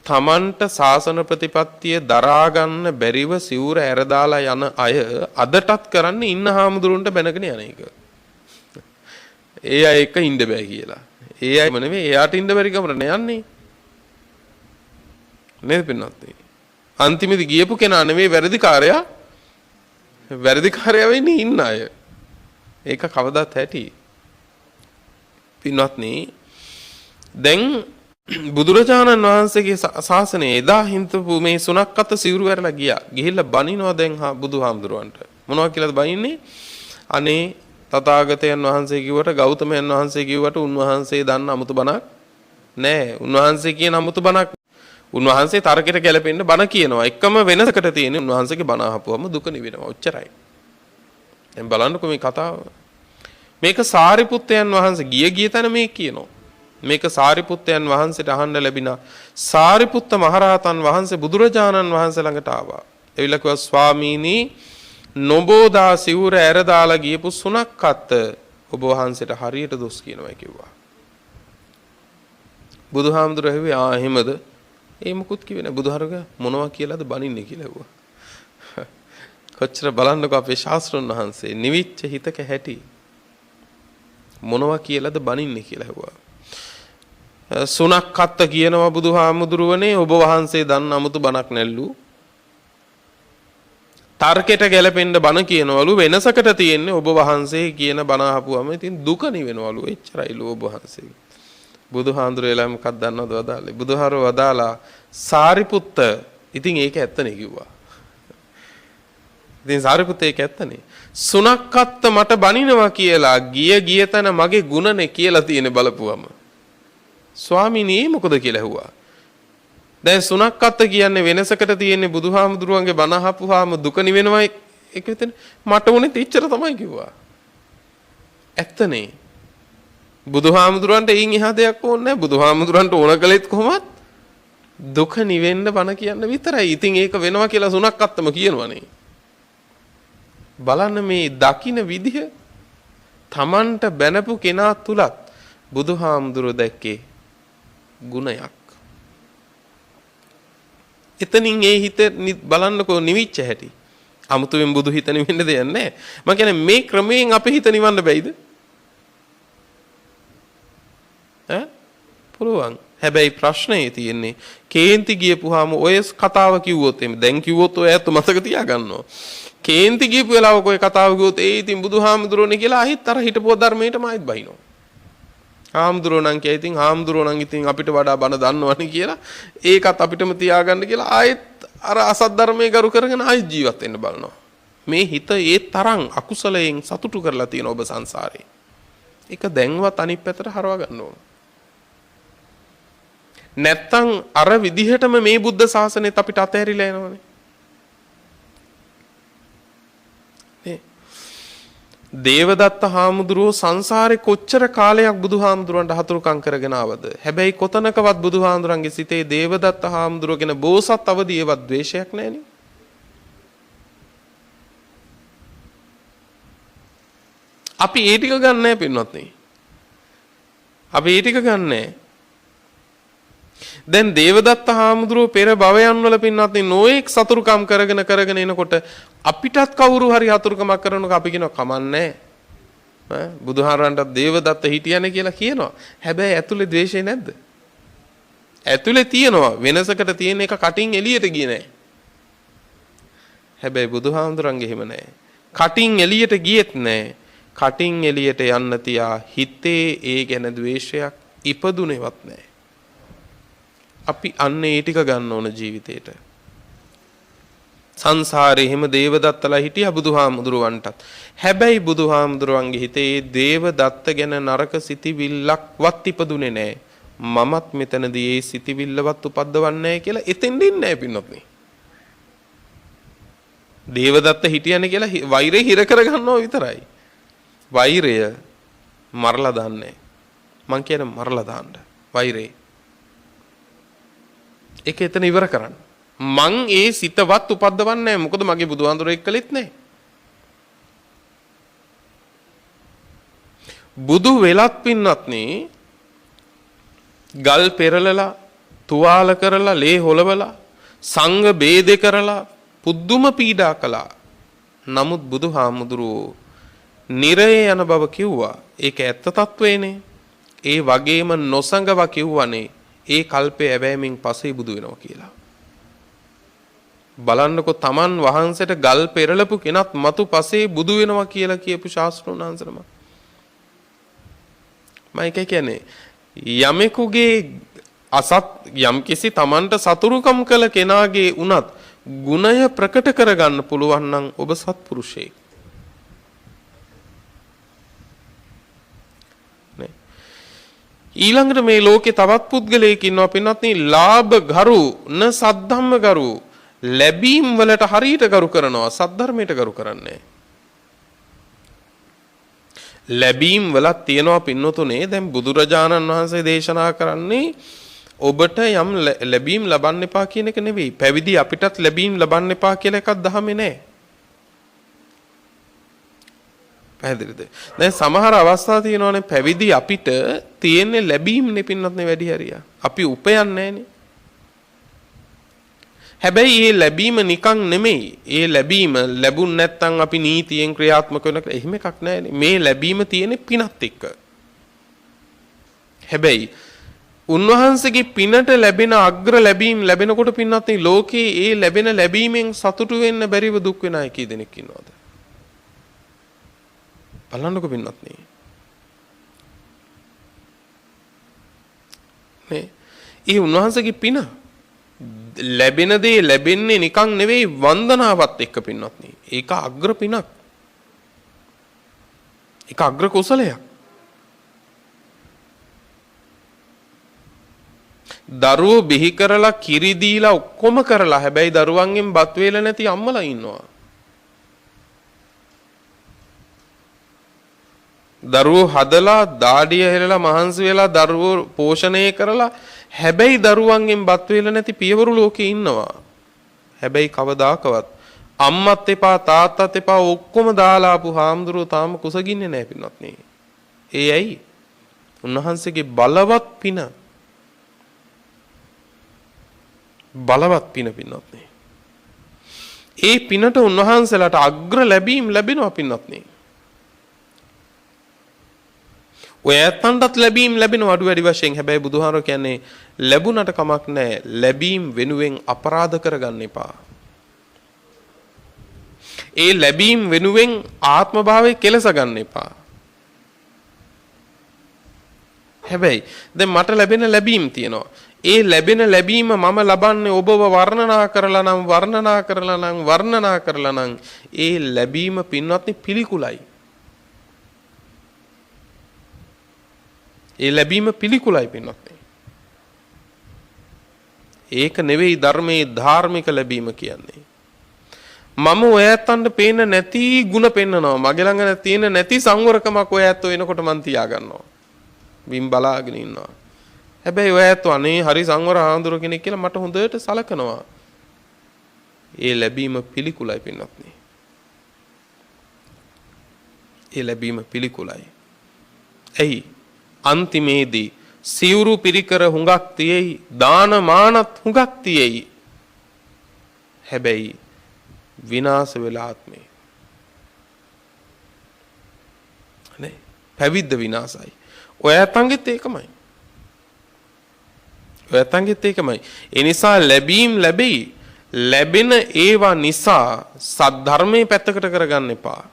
තමන්ට ශාසන ප්‍රතිපත්තිය දරා ගන්න බැරිව සිවුර ඇරදාලා යන අය අදටත් කරන්නේ ඉන්න හාමුදුරුවන්ට බැනගෙන යන එක. ඒ අය එක ඉන්න බෑ කියලා. ඒ අයම නෙවෙයි එයාට ඉන්න බැරි කමරන යන්නේ. නේද පින්නත්? අන්තිමේදී ගියපු කෙනා නෙවෙයි වැරදිකාරයා. වැරදිකාරයා වෙන්නේ ඉන්න අය. ඒක කවදාත් ඇති. පින්වත්නි දැන් බුදුරජාණන් වහන්සේගේ ශාසනයේ එදා හින්තපු මේ සුනක්කත් සිවුරු වැරලා ගියා. ගිහිල්ලා බනිනවා දැන් බුදුහාමුදුරුවන්ට. මොනවා කියලාද බනින්නේ? අනේ තථාගතයන් වහන්සේ කිව්වට ගෞතමයන් වහන්සේ කිව්වට උන්වහන්සේ දන්න අමුතු බණක් නෑ. උන්වහන්සේ කියන අමුතු බණක් උන්වහන්සේ තරකෙට ගැලපෙන්න බණ කියනවා. එකම වෙනසකට තියෙන්නේ උන්වහන්සේගේ බණ අහපුවම දුක නිවෙනවා. ඔච්චරයි. දැන් බලන්නකො මේ කතාව. මේක සාරිපුත්තයන් වහන්සේ ගිය තැන මේ කියනවා. මේක සාරිපුත්තයන් වහන්සේට අහන්න ලැබිනා. සාරිපුත්ත මහරහතන් වහන්සේ බුදුරජාණන් වහන්සේ ළඟට ආවා. එවිලා කිව්වා ස්වාමීනි නොබෝදා සිවුර ඇරදාලා ගියපු සුනක්කත් ඔබ වහන්සේට හරියට දොස් කියනවා කිව්වා. බුදුහාමුදුරුවෝ ඇහුවේ එහෙමද? ඒ මොකුත් කිව්වේ නෑ. බුදුහාරුගේ මොනවා කියලාද බනින්නේ කියලා ඇහුවා. කොච්චර බලන්නකෝ අපේ ශාස්ත්‍රඥ වහන්සේ නිවිච්ච හිතක හැටි මොනවා කියලාද බනින්නේ කියලා ඇහුවා. සුනක්කත්ත කියනවා බුදුහාමුදුරුවනේ ඔබ වහන්සේ දන්න අමුතු බණක් නැල්ලු. තර්කයට ගැලපෙන්න බණ කියනවලු වෙනසකට තියෙන්නේ ඔබ වහන්සේ කියන බණ අහපුවම ඉතින් දුක නිවෙනවලු. එච්චරයිලු ඔබ වහන්සේ. බුදුහාමුදුරුවෝ මොකක්ද දන්නවද වදාලේ? බුදුහාරෝ වදාලා සාරිපුත්ත ඉතින් ඒක ඇත්තනේ කිව්වා. ඉතින් සාරිපුත්ත ඒක ඇත්තනේ. සුනක්කත්ත මට බනිනවා කියලා ගිය තැන මගේ ගුණනේ කියලා තියෙන බලපුවම ස්වාමීනි මොකද කියලා ඇහුවා. දැන් සුනක්කත්ත කියන්නේ වෙනසකට තියෙන්නේ බුදුහාමුදුරුවන්ගේ බණ අහපුවාම දුක නිවෙනවා ඒක විතරනේ. මට උනේ තීච්චර තමයි කිව්වා. ඇත්තනේ. බුදුහාමුදුරන්ට එයින් එහා දෙයක් ඕනේ නැහැ. බුදුහාමුදුරන්ට ඕන කළෙත් කොහොමත් දුක නිවෙන්න බණ කියන්න විතරයි. ඉතින් ඒක වෙනවා කියලා සුණක් අත්තම කියනවනේ. බලන්න මේ දකින්න විදිහ තමන්ට බැනපු කෙනා තුලත් බුදුහාමුදුරුවෝ දැක්කේ ගුණයක්. එතනින් ඒ හිත බලන්නකෝ නිවිච්ච හැටි. අමුතුවෙන් බුදු හිත නිවෙන්න දෙයක් නැහැ. මම කියන්නේ මේ ක්‍රමයෙන් අපේ හිත නිවන්න බැයිද? පුළුවන්. හැබැයි ප්‍රශ්නේ තියෙන්නේ කේන්ති ගියපුවාම ඔය කතාව කිව්වොත් එimhe දැන් කිව්වොත් ඔය ඇත්ත මතක තියාගන්නවා. කේන්ති ගියපු වෙලාවක ඔය කතාව කිව්වොත් ඒ ඉතින් බුදුහාමුදුරෝනේ කියලා අහිත් අර හිටපුව ධර්මයටම ආයෙත් බහිනවා. හාමුදුරුවෝ නම් කියයි ඉතින් හාමුදුරුවෝ නම් ඉතින් අපිට වඩා බණ දන්නවනේ කියලා ඒකත් අපිටම තියාගන්න කියලා ආයෙත් අර අසත් ධර්මයේ ගරු කරගෙන ආයෙත් ජීවත් වෙන්න බලනවා. මේ හිත ඒ තරම් අකුසලයෙන් සතුටු කරලා තියෙන ඔබ සංසාරේ. ඒක දැන්වත් අනිත් පැත්තට හරව ගන්න ඕන. නැත්තම් අර විදිහටම මේ බුද්ධ ශාසනයත් අපිට අතහැරිලා යනවනේ. දේවදත්ත හාමුදුරුවෝ සංසාරේ කොච්චර කාලයක් බුදුහාමුදුරන්ට හතුරුකම් කරගෙන ආවද? හැබැයි කොතනකවත් බුදුහාමුදුරන්ගේ සිතේ දේවදත්ත හාමුදුරුවෝ ගැන බෝසත් අවදීවත් ද්වේෂයක් නැහෙනි. අපි ඒ ටික ගන්න නැහැ පින්වත්නි. අපි ඒ ටික ගන්න නැහැ. දැන් දේවදත්ත හාමුදුරුවෝ පෙර භවයන් වල පින්වත්නි නොඑක් සතුරුකම් කරගෙන එනකොට අපිටත් කවුරු හරි හතුරුකමක් කරනකොට අපි කියනවා කමන්නේ ඈ බුදුහාරන්ටත් දේවදත්ත හිටියනේ කියලා කියනවා. හැබැයි ඇතුලේ ද්වේෂය නැද්ද? ඇතුලේ තියෙනවා. වෙනසකට තියෙන එක කටින් එළියට ගියේ නැහැ. හැබැයි බුදුහාමුදුරන්ගේ එහෙම නැහැ. කටින් එළියට ගියෙත් නැහැ. කටින් එළියට යන්න තියා හිතේ ඒ ගැන ද්වේෂයක් ඉපදුනේවත් නැහැ. අපි අන්න ඒ ටික ගන්න ඕන ජීවිතේට. සංසාරේ හිම දේවදත්තලා හිටියා බුදුහාමුදුරුවන්ටත්. හැබැයි බුදුහාමුදුරුවන්ගේ හිතේ දේවදත්ත ගැන නරක සිතිවිල්ලක්වත් ඉපදුනේ නැහැ. මමත් මෙතනදී ඒ සිතිවිල්ලවත් උපද්දවන්නේ නැහැ කියලා එතෙන් දෙන්නේ නැහැ පින්නොත්නි. දේවදත්ත හිටියනේ කියලා වෛරය හිර කරගන්නවා විතරයි. වෛරය මරලා දාන්නේ. මං කියන්නේ මරලා දාන්න. වෛරේ ඒක එතන ඉවර කරන්න. මං ඒ සිතවත් උපද්දවන්නේ නැහැ. මොකද මගේ බුදුහාඳුර එක්කලෙත් නැහැ. බුදු වෙලත් පින්නත්නි ගල් පෙරලලා තුවාල කරලා ලේ හොලවලා සංඝ බේදේ කරලා පුදුම පීඩා කළා. නමුත් බුදුහාමුදුරුවෝ නිරේ යන බව කිව්වා. ඒක ඇත්ත තත්වේනේ. ඒ වගේම නොසඟව කිව්වනේ ඒ කල්පේ ඇවෑමින් පස්සේ බුදු වෙනවා කියලා. බලන්නකො තමන් වහන්සේට ගල් පෙරලපු කෙනත් මතු පස්සේ බුදු වෙනවා කියලා කියපු ශාස්ත්‍රඥ වහන්සේනම. මම ඒක කියන්නේ යමෙකුගේ අසත් යම්කිසි තමන්ට සතුරුකම් කළ කෙනාගේ උනත් ගුණය ප්‍රකට කරගන්න පුළුවන් නම් ඔබ සත්පුරුෂයෙක්. ඊළඟට මේ ලෝකේ තවත් පුද්ගලයෙක් ඉන්නවා පින්වත්නි ලාභ ගරු න සද්ධම්ම ගරු ලැබීම් වලට හරියට ගරු කරනවා සද්ධර්මයට ගරු කරන්නේ ලැබීම් වලක් තියෙනවා පින්නතුනේ දැන් බුදුරජාණන් වහන්සේ දේශනා කරන්නේ ඔබට යම් ලැබීම් ලබන්න එපා කියන එක නෙවෙයි පැවිදි අපිටත් ලැබීම් ලබන්න එපා කියලා එකක් දහමේ නැහැ පැහැදිලිද? දැන් සමහර අවස්ථා තියෙනවානේ පැවිදි අපිට තියෙන්නේ ලැබීම් නෙපින්නත් නේ වැඩි හරියා. අපි උපයන්නේ නැහනේ. හැබැයි මේ ලැබීම නිකන් නෙමෙයි. ඒ ලැබීම ලැබුණ නැත්නම් අපි නීතියෙන් ක්‍රියාත්මක වෙන එහෙම එකක් නැහැනේ. මේ ලැබීම තියෙන්නේ පිනත් එක්ක. හැබැයි උන්වහන්සේගේ පිනට ලැබෙන අග්‍ර ලැබීම් ලැබෙනකොට පින්නත් නේ ලෝකේ ඒ ලැබෙන ලැබීමෙන් සතුටු වෙන්න බැරිව දුක් වෙන අය කී දෙනෙක් ඉන්නවද? බලන්නකො පින්නත්නි මේ ඒ උන්වහන්සේගේ පින ලැබෙන දේ ලැබෙන්නේ නිකන් නෙවෙයි වන්දනාවත් එක්ක පින්නත්නි ඒක අග්‍ර පිනක් ඒක අග්‍ර කුසලයක් දරුවෝ බිහි කරලා කිරි දීලා ඔක්කොම කරලා හැබැයි දරුවන්ගෙන් බත් වේල නැති අම්මලා ඉන්නවා දරුවෝ හදලා දාඩිය හෙලලා මහන්සි වෙලා දරුවෝ පෝෂණය කරලා හැබැයි දරුවන්ගෙන් බත් වේල නැති පියවරු ලෝකේ ඉන්නවා. හැබැයි කවදාකවත් අම්මත් එපා තාත්තත් එපා ඔක්කොම දාලා ආපු හාමුදුරුවෝ තාම කුසගින්නේ නැහැ පින්වත්නි. ඒ ඇයි? උන්වහන්සේගේ බලවත් පින. බලවත් පින පින්වත්නි. ඒ පිනට උන්වහන්සේලාට අග්‍ර ලැබීම් ලැබෙනවා පින්වත්නි. ඔය ඇත්තන්ටත් ලැබීම් ලැබෙනවා අඩු වැඩි වශයෙන්. හැබැයි බුදුහාරෝ කියන්නේ ලැබුණට කමක් නැහැ. ලැබීම් වෙනුවෙන් අපරාධ කරගන්න එපා. ඒ ලැබීම් වෙනුවෙන් ආත්ම භාවය කෙලස ගන්න එපා. හැබැයි දැන් මට ලැබෙන ලැබීම් තියෙනවා. ඒ ලැබෙන ලැබීම මම ලබන්නේ ඔබව වර්ණනා කරලා නම් ඒ ලැබීම පින්වත්නි පිළිකුලයි. ඒ ලැබීම පිළිකුලයි පින්වත්නි. ඒක නෙවෙයි ධර්මයේ ධාර්මික ලැබීම කියන්නේ. මම ඔය ඇත්තන්ට පේන නැති ಗುಣ පෙන්නනවා. මගේ ළඟ තියෙන නැති සංවරකමක් ඔය ඇත්තෝ එනකොට මන් තියා ගන්නවා. වින් බලාගෙන ඉන්නවා. හැබැයි ඔය ඇත්තෝ අනේ හරි සංවර ආඳුර කෙනෙක් කියලා මට හොඳට සලකනවා. ඒ ලැබීම පිළිකුලයි පින්වත්නි. ඒ ලැබීම පිළිකුලයි. එයි අන්තිමේදී සිවුරු පිරිකර හුඟක් තියෙයි, දාන මානත් හුඟක් තියෙයි. හැබැයි විනාශ වෙලා ආත්මේ. නේ? පැවිද්ද විනාශයි. ඔය අතංගෙත් ඒකමයි. ඔය අතංගෙත් ඒකමයි. ඒ නිසා ලැබීම් ලැබෙයි. ලැබෙන ඒවා නිසා සද්ධර්මයේ පැත්තකට කරගන්න එපා.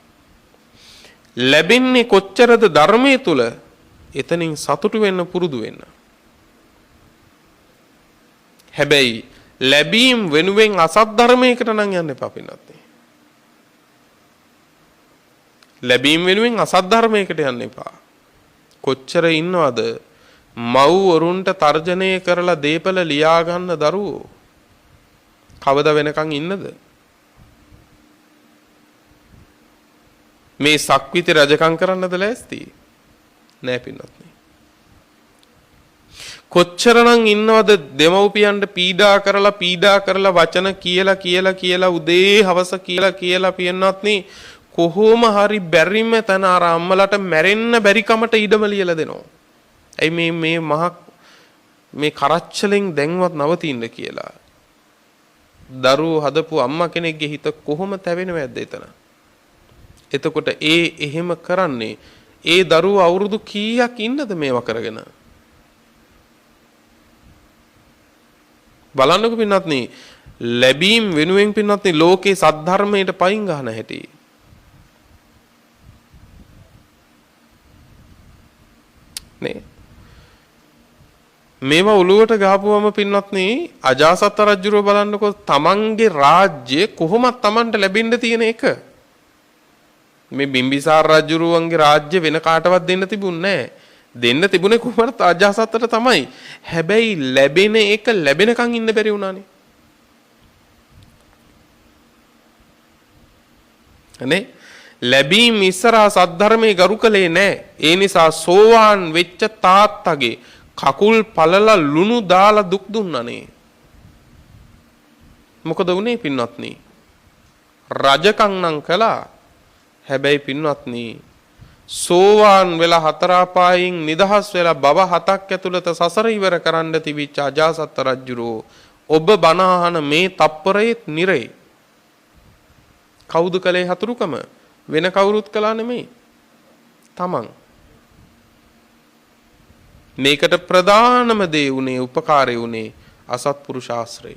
ලැබෙන්නේ කොච්චරද ධර්මයේ තුල එතනින් සතුටු වෙන්න පුරුදු වෙන්න. හැබැයි ලැබීම් වෙනුවෙන් අසත් ධර්මයකට නම් යන්න එපා පින්වත්නි. ලැබීම් වෙනුවෙන් අසත් ධර්මයකට යන්න එපා. කොච්චර ඉන්නවද මව් වරුන්ට තර්ජනය කරලා දීපල ලියා ගන්න දරුවෝ? කවද වෙනකන් ඉන්නද? මේ සක්විති රජකම් කරන්නද ලෑස්ති? නෑ පින්වත්නි. කොච්චරනම් ඉන්නවද දෙමව්පියන්ට පීඩා කරලා වචන කියලා උදේ හවස කියලා පින්නත්නි කොහොම හරි බැරිම තන අර අම්මලට මැරෙන්න බැරි කමට ඉඩම ලියලා දෙනවා. ඇයි මේ කරච්චලෙන් දැන්වත් නවතින්න කියලා. දරුවෝ හදපු අම්මා කෙනෙක්ගේ හිත කොහොම තැවෙනවද එතන? එතකොට එහෙම කරන්නේ ඒ දරුවෝ අවුරුදු කීයක් ඉන්නද මේවා කරගෙන? බලන්නකො පින්වත්නි, ලැබීම් වෙනුවෙන් පින්වත්නි ලෝකේ සද්ධර්මයට පයින් ගන්න හැටි. නේ මේවා ඔළුවට ගහපුවම පින්වත්නි අජාසත් රජුරෝ බලන්නකො තමන්ගේ රාජ්‍ය කොහොමද තමන්ට ලැබෙන්න තියෙන එක. මේ බිම්බිසාර රජුරුවන්ගේ රාජ්‍ය වෙන කාටවත් දෙන්න තිබුණේ නැහැ. දෙන්න තිබුණේ කොහොමද අජාසත්තට තමයි. හැබැයි ලැබෙන එක ලැබෙනකන් ඉන්න බැරි වුණානේ. අනේ ලැබීම් ඉස්සරහා සද්ධර්මයේ ගරු කළේ නැහැ. ඒ නිසා සෝවාන් වෙච්ච තාත්තගේ කකුල් පළලා ලුණු දාලා දුක් දුන්නානේ. මොකද වුනේ පින්වත්නි? රජකම් නම් කළා. හැබැයි පින්වත්නි සෝවාන් වෙලා හතර අපායෙන් නිදහස් වෙලා බව 7ක් ඇතුළත සසර ඉවර කරන්න තිබිච්ච අජාසත් රජුරෝ ඔබ බණ අහන මේ තප්පරයේත් නිරේ. කවුද කලේ හතුරුකම? වෙන කවුරුත් කළා නෙමෙයි. තමන්. මේකට ප්‍රධානම දේ උනේ උපකාරය උනේ අසත්පුරුෂ ආශ්‍රය.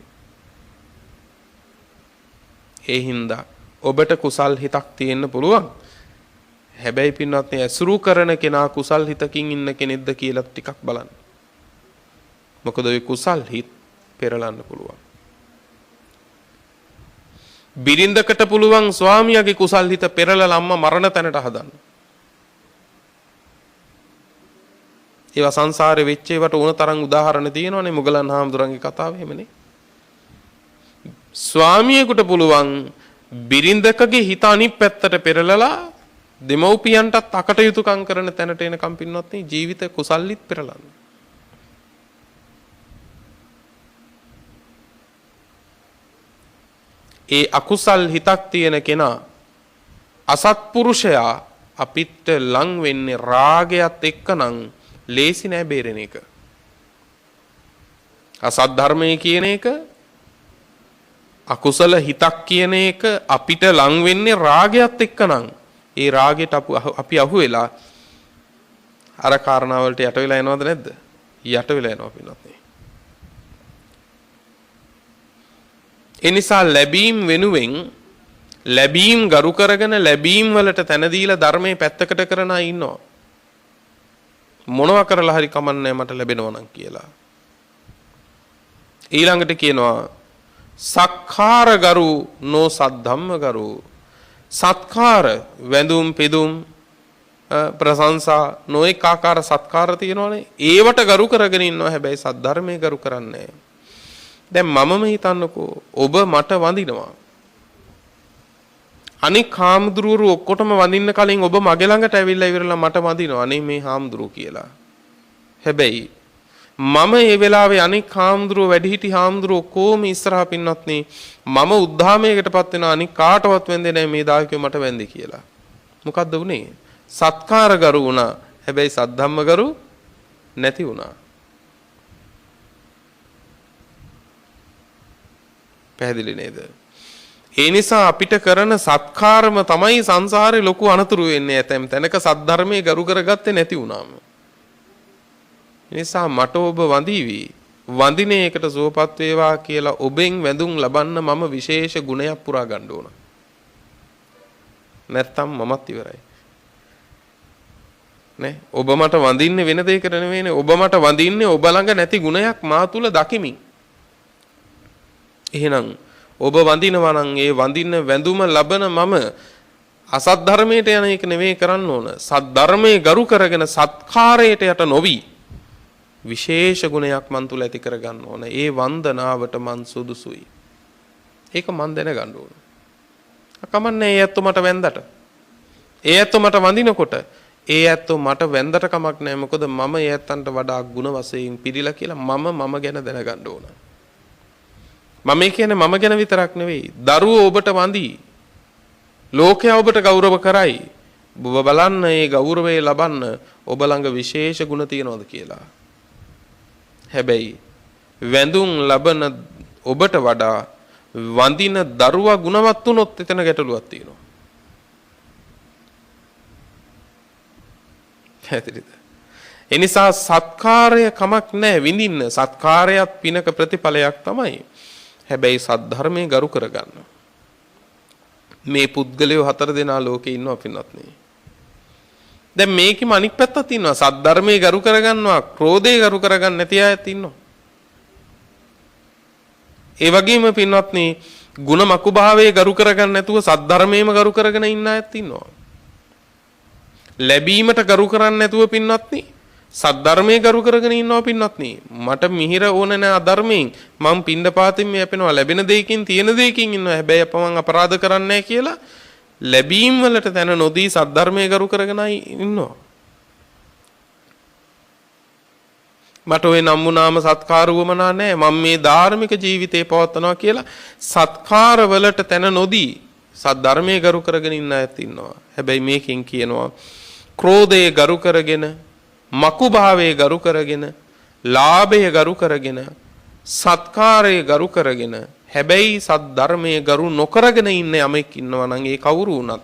ඒ හින්දා ඔබට කුසල් හිතක් තියෙන්න පුළුවන්. හැබැයි පින්වත්නි ඇසුරු කරන කෙනා කුසල් හිතකින් ඉන්න කෙනෙක්ද කියලා ටිකක් බලන්න. මොකද ඔය කුසල් හිත පෙරලන්න පුළුවන්. බිරිඳකට පුළුවන් ස්වාමියාගේ කුසල් හිත පෙරලලා අම්මා මරණ තැනට හදන්න. ඒවා සංසාරේ වෙච්ච ඒවට ඕන තරම් උදාහරණ තියෙනවානේ. මුගලන් හාමුදුරන්ගේ කතාව එහෙමනේ. ස්වාමියෙකුට පුළුවන් බිරිඳකගේ හිත අනිත් පැත්තට පෙරලලා දෙමව්පියන්ටත් අකටයුතුකම් කරන තැනට එනකම් පින්වත්නි ජීවිත කුසල්ලිත් පෙරලන්න. ඒ අකුසල් හිතක් තියෙන කෙනා අසත්පුරුෂයා අපිට ලං වෙන්නේ රාගයත් එක්කනම් ලේසි නෑ බේරෙන එක. අසත් ධර්මයේ කියන එක අකුසල හිතක් කියන එක අපිට ලං වෙන්නේ රාගයත් එක්කනම් ඒ රාගයට අපි අහු වෙලා අර කාරණාවලට යට වෙලා යනවද නැද්ද? යට වෙලා යනවා පින්නත් නේ. ඒ නිසා ලැබීම් වෙනුවෙන් ලැබීම් ගරු කරගෙන ලැබීම් වලට තැන දීලා ධර්මයේ පැත්තකට කරන අය ඉන්නවා. මොනවා කරලා හරි කමන්නේ මට ලැබෙනවා නම් කියලා. ඊළඟට කියනවා සක්කාර ගරු නෝ සද්ධම්ම ගරු. සත්කාර වැඳුම් පිදුම් ප්‍රශංසා නොඑක ආකාර සත්කාර තියෙනවනේ. ඒවට ගරු කරගෙන ඉන්නවා. හැබැයි සද්ධර්මයේ ගරු කරන්නේ නැහැ. දැන් මමම හිතන්නකෝ ඔබ මට වඳිනවා. අනික හාමුදුරුවෝ ඔක්කොටම වඳින්න කලින් ඔබ මගේ ළඟට ඇවිල්ලා ඉවරලා මට වඳිනවා. අනේ මේ හාමුදුරුවෝ කියලා. හැබැයි මම ඒ වෙලාවේ අනික හාමුදුරුවෝ වැඩිහිටි හාමුදුරුවෝ කොහොම ඉස්සරහා පින්නත් නේ මම උද්ධාමයකටපත් වෙන අනික කාටවත් වෙන්දේ නැහැ මේ දායකයෝ මට වැන්දේ කියලා. මොකද්ද වුනේ? සත්කාර ගරු වුණා. හැබැයි සද්ධම්ම ගරු නැති වුණා. පැහැදිලි නේද? ඒ නිසා අපිට කරන සත්කාරම තමයි සංසාරේ ලොකු අනතුරු වෙන්නේ. ඇතැම් තැනක සද්ධර්මයේ ගරු කරගත්තේ නැති වුණාම. ඒ නිසා මට ඔබ වඳීවි. වඳින එකට සුවපත් වේවා කියලා ඔබෙන් වැඳුම් ලබන්න මම විශේෂ ගුණයක් පුරා ගන්න ඕන. නැත්තම් මමත් ඉවරයි. නේ? ඔබ මට වඳින්නේ වෙන දෙයකට නෙවෙයිනේ. ඔබ මට වඳින්නේ ඔබ ළඟ නැති ගුණයක් මා තුල දකිමින්. එහෙනම් ඔබ වඳිනවා නම් ඒ වඳින වැඳුම ලබන මම අසත් ධර්මයට යන එක නෙවෙයි කරන්න ඕන. සත් ධර්මයේ ගරු කරගෙන සත්කාරයට යට නොවි විශේෂ ගුණයක් මන් තුල ඇති කර ගන්න ඕන. ඒ වන්දනාවට මන් සුදුසුයි. ඒක මන් දැනගන්න ඕන. කමන්නේ ඒ ඇත්තෝ මට වැන්දට. ඒ ඇත්තෝ මට වඳිනකොට ඒ ඇත්තෝ මට වැන්දට කමක් නැහැ. මොකද මම ඒ ඇත්තන්ට වඩා ගුණ වශයෙන් පිළිලා කියලා මම ගැන දැනගන්න ඕන. මම කියන්නේ මම ගැන විතරක් නෙවෙයි. දරුවෝ ඔබට වඳී. ලෝකයා ඔබට ගෞරව කරයි. ඔබ බලන්න මේ ගෞරවය ලබන්න ඔබ ළඟ විශේෂ ගුණ තියනවද කියලා. හැබැයි වැඳුම් ලබන ඔබට වඩා වඳින දරුවා ගුණවත් වුණොත් එතන ගැටලුවක් තියෙනවා. පැහැදිලිද? ඒ නිසා සත්කාරය කමක් නැහැ විඳින්න. සත්කාරයත් පිනක ප්‍රතිඵලයක් තමයි. හැබැයි සද්ධර්මයේ ගරු කරගන්න. මේ පුද්ගලයෝ 4 දෙනා ලෝකේ ඉන්නවා පින්නත් නේ. දැන් මේකෙම අනික් පැත්තක් ඉන්නවා. සද්ධර්මයේ ගරු කරගන්නවා, ක්‍රෝධේ ගරු කරගන්න නැති අයත් ඉන්නවා. ඒ වගේම පින්නත් නේ ಗುಣ මකුභාවයේ ගරු කරගන්න නැතුව සද්ධර්මයේම ගරු කරගෙන ඉන්න අයත් ඉන්නවා. ලැබීමට ගරු කරන්නේ නැතුව පින්නත් නේ සද්ධර්මයේ ගරු කරගෙන ඉන්නවා පින්නත් නේ. මට මිහිර ඕන නැහැ අධර්මයෙන්. මම පින්ඩපාතින් මේ අපේනවා ලැබෙන දෙයකින් තියෙන දෙයකින් ඉන්නවා. හැබැයි අපමණ අපරාධ කරන්නේ නැහැ කියලා ලැබීම් වලට තැන නොදී සද්ධර්මයේ ගරු කරගෙන ඉන්නවා. මට ඔය නම් වුණාම සත්කාර වුමනා නැහැ. මම මේ ධාර්මික ජීවිතේ පවත්වනවා කියලා සත්කාර වලට තැන නොදී සද්ධර්මයේ ගරු කරගෙන ඉන්න අයත් ඉන්නවා. හැබැයි මේකෙන් කියනවා ක්‍රෝධයේ ගරු කරගෙන මකුභාවයේ ගරු කරගෙන ලාභයේ ගරු කරගෙන සත්කාරයේ ගරු කරගෙන හැබැයි සත් ධර්මයේ ගරු නොකරගෙන ඉන්න යමෙක් ඉන්නවා නම් ඒ කවුරු වුණත්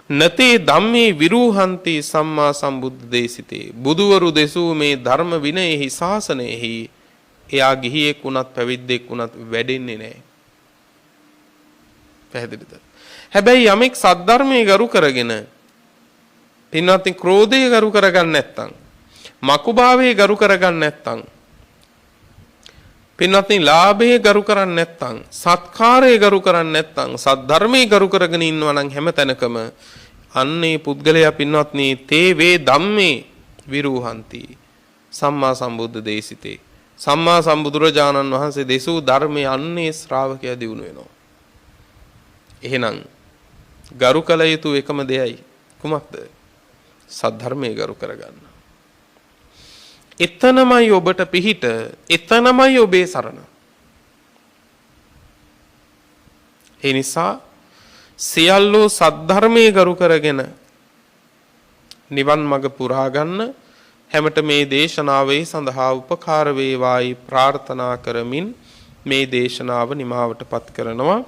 නතේ ධම්මේ විරූහන්ති සම්මා සම්බුද්ධ දේශිතේ බුදුවරු දෙසූ මේ ධර්ම විනයෙහි ශාසනයෙහි එයා ගිහියෙක් වුණත් පැවිද්දෙක් වුණත් වැඩෙන්නේ නැහැ. පැහැදිලිද? හැබැයි යමෙක් සත් ධර්මයේ ගරු කරගෙන පින්වත්නි ක්‍රෝධය ගරු කරගන්න නැත්නම් මකුභාවයේ ගරු කරගන්න නැත්නම් පින්වත්නි ලාභයේ ගරු කරන්නේ නැත්නම් සත්කාරයේ ගරු කරන්නේ නැත්නම් සත් ධර්මයේ ගරු කරගෙන ඉන්නවා නම් හැම තැනකම අන්නේ පුද්ගලයා පින්වත්නි තේ වේ ධම්මේ විරූහන්ති සම්මා සම්බුද්ධ දේශිතේ සම්මා සම්බුදුරජාණන් වහන්සේ දෙසූ ධර්මයේ අන්නේ ශ්‍රාවකයා දිනු වෙනවා. එහෙනම් ගරු කළ යුතු එකම දෙයයි කුමක්ද? සද්ධර්මයේ ගරු කරගන්න. එතනමයි ඔබට පිහිට, එතනමයි ඔබේ සරණ. ඒ නිසා සියල්ලෝ සද්ධර්මයේ ගරු කරගෙන නිවන් මඟ පුරා ගන්න හැමත මේ දේශනාවේ සඳහා උපකාර වේවායි ප්‍රාර්ථනා කරමින් මේ දේශනාව නිමාවටපත් කරනවා.